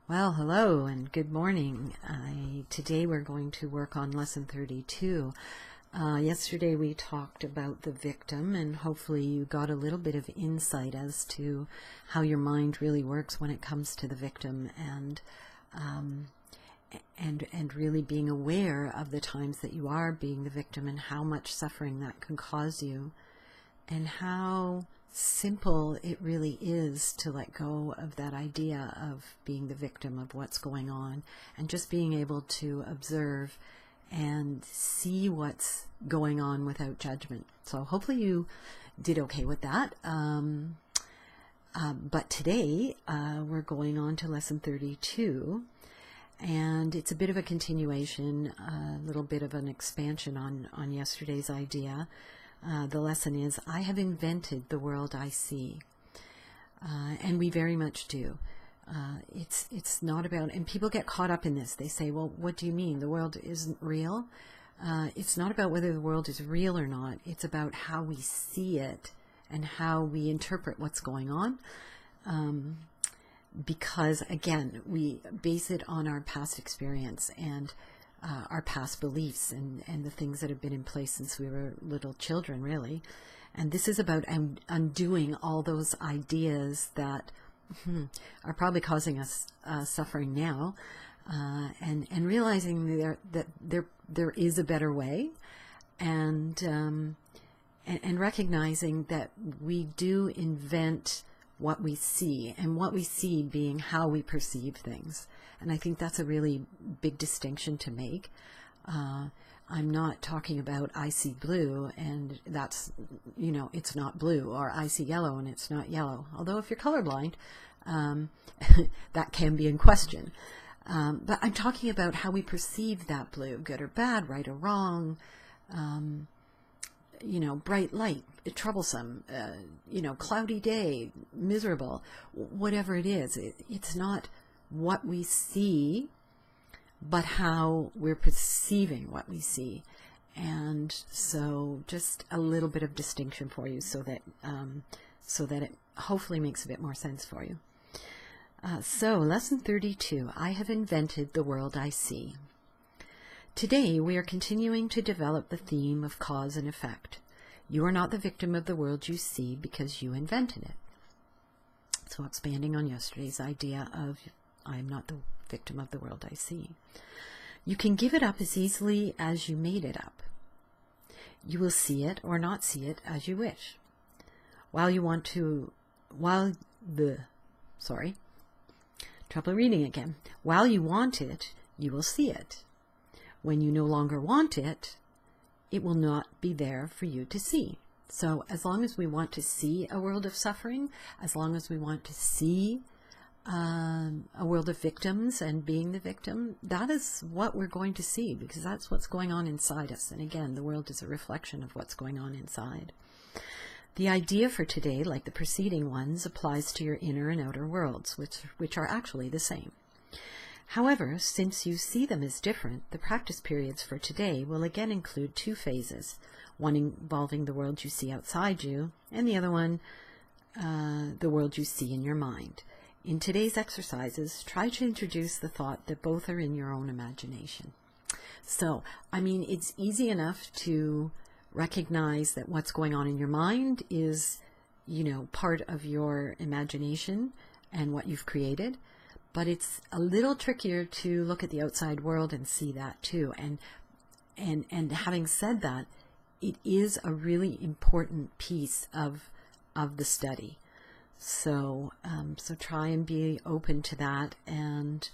Well, hello and good morning. Today we're going to work on Lesson 32. Yesterday we talked about the victim, and hopefully you got a little bit of insight as to how your mind really works when it comes to the victim, and really being aware of the times that you are being the victim and how much suffering that can cause you, and how simple it really is to let go of that idea of being the victim of what's going on, and just being able to observe and see what's going on without judgment. So hopefully you did okay with that. But today we're going on to Lesson 32, and it's a bit of a continuation, a little bit of an expansion on yesterday's idea. The lesson is, I have invented the world I see. And we very much do. It's not about, and people get caught up in this. They say, well, what do you mean? The world isn't real? It's not about whether the world is real or not. It's about how we see it and how we interpret what's going on. Because, again, we base it on our past experience and our past beliefs and the things that have been in place since we were little children, really. And this is about undoing all those ideas that are probably causing us suffering now, and realizing that there is a better way, and recognizing that we do invent what we see, and what we see being how we perceive things. And I think that's a really big distinction to make. I'm not talking about I see blue and that's, it's not blue, or I see yellow and it's not yellow. Although if you're colorblind, that can be in question. But I'm talking about how we perceive that blue, good or bad, right or wrong, bright light, troublesome, cloudy day, miserable, whatever it is. It's not what we see, but how we're perceiving what we see. And so just a little bit of distinction for you, so that it hopefully makes a bit more sense for you. So Lesson 32, I have invented the world I see. Today we are continuing to develop the theme of cause and effect. You are not the victim of the world you see because you invented it. So expanding on yesterday's idea of I am not the victim of the world I see. You can give it up as easily as you made it up. You will see it or not see it as you wish. While you want it, you will see it. When you no longer want it, it will not be there for you to see. So as long as we want to see a world of suffering, as long as we want to see a world of victims and being the victim, that is what we're going to see, because that's what's going on inside us. And again, the world is a reflection of what's going on inside. The idea for today, like the preceding ones, applies to your inner and outer worlds, which are actually the same. However, since you see them as different, the practice periods for today will again include two phases, one involving the world you see outside you, and the other one, the world you see in your mind. In today's exercises, try to introduce the thought that both are in your own imagination. So, it's easy enough to recognize that what's going on in your mind is, part of your imagination and what you've created. But it's a little trickier to look at the outside world and see that too. And having said that, it is a really important piece of the study. So try and be open to that, and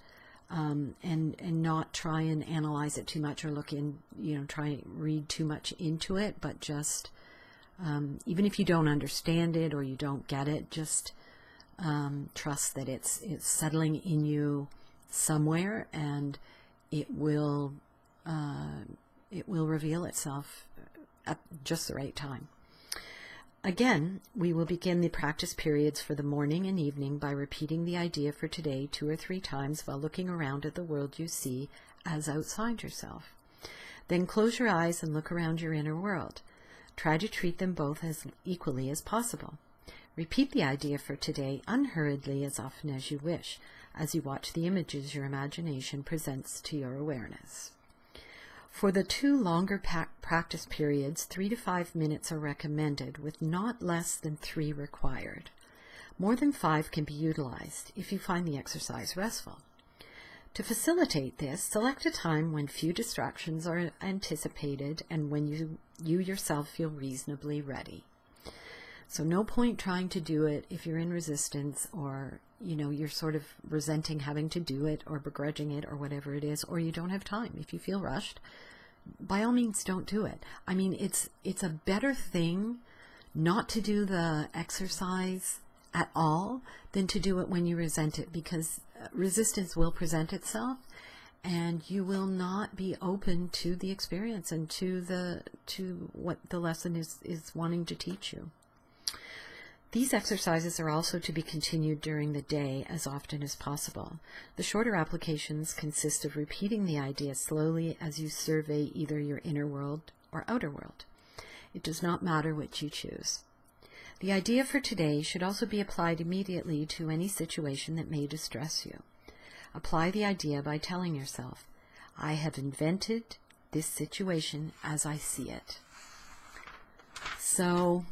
not try and analyze it too much, or try and read too much into it, but just, even if you don't understand it or you don't get it, just trust that it's settling in you somewhere, and it will reveal itself at just the right time. Again, we will begin the practice periods for the morning and evening by repeating the idea for today 2 or 3 times while looking around at the world you see as outside yourself. Then close your eyes and look around your inner world. Try to treat them both as equally as possible. Repeat the idea for today unhurriedly as often as you wish, as you watch the images your imagination presents to your awareness. For the 2 longer practice periods, 3 to 5 minutes are recommended, with not less than 3 required. More than 5 can be utilized if you find the exercise restful. To facilitate this, select a time when few distractions are anticipated and when you yourself feel reasonably ready. So no point trying to do it if you're in resistance, or you're sort of resenting having to do it or begrudging it or whatever it is, or you don't have time. If you feel rushed, by all means don't do it. I mean, it's a better thing not to do the exercise at all than to do it when you resent it, because resistance will present itself and you will not be open to the experience and to what the lesson is wanting to teach you. These exercises are also to be continued during the day as often as possible. The shorter applications consist of repeating the idea slowly as you survey either your inner world or outer world. It does not matter which you choose. The idea for today should also be applied immediately to any situation that may distress you. Apply the idea by telling yourself, I have invented this situation as I see it. So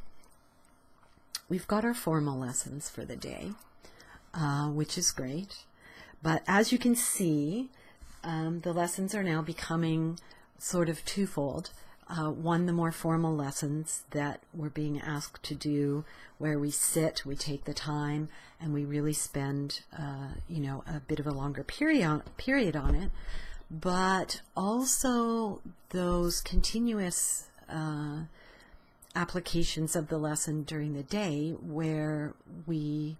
we've got our formal lessons for the day, which is great. But as you can see, the lessons are now becoming sort of twofold. One, the more formal lessons that we're being asked to do, where we sit, we take the time, and we really spend, a bit of a longer period on it. But also those continuous applications of the lesson during the day, where we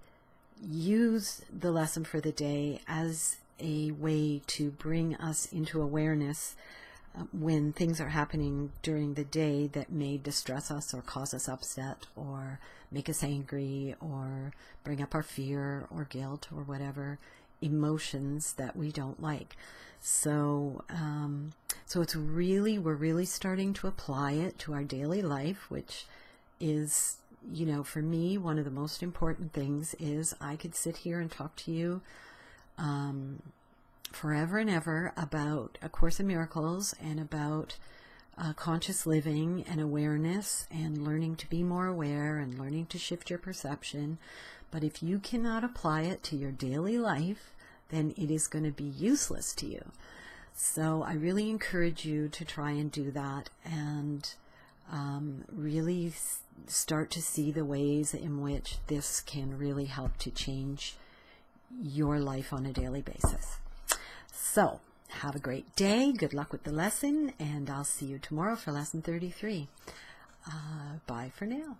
use the lesson for the day as a way to bring us into awareness when things are happening during the day that may distress us or cause us upset or make us angry or bring up our fear or guilt or whatever emotions that we don't like. So we're really starting to apply it to our daily life, which is, for me, one of the most important things is I could sit here and talk to you forever and ever about A Course in Miracles and about conscious living and awareness and learning to be more aware and learning to shift your perception. But if you cannot apply it to your daily life, then it is going to be useless to you. So I really encourage you to try and do that and really start to see the ways in which this can really help to change your life on a daily basis. So have a great day. Good luck with the lesson, and I'll see you tomorrow for lesson 33. Bye for now.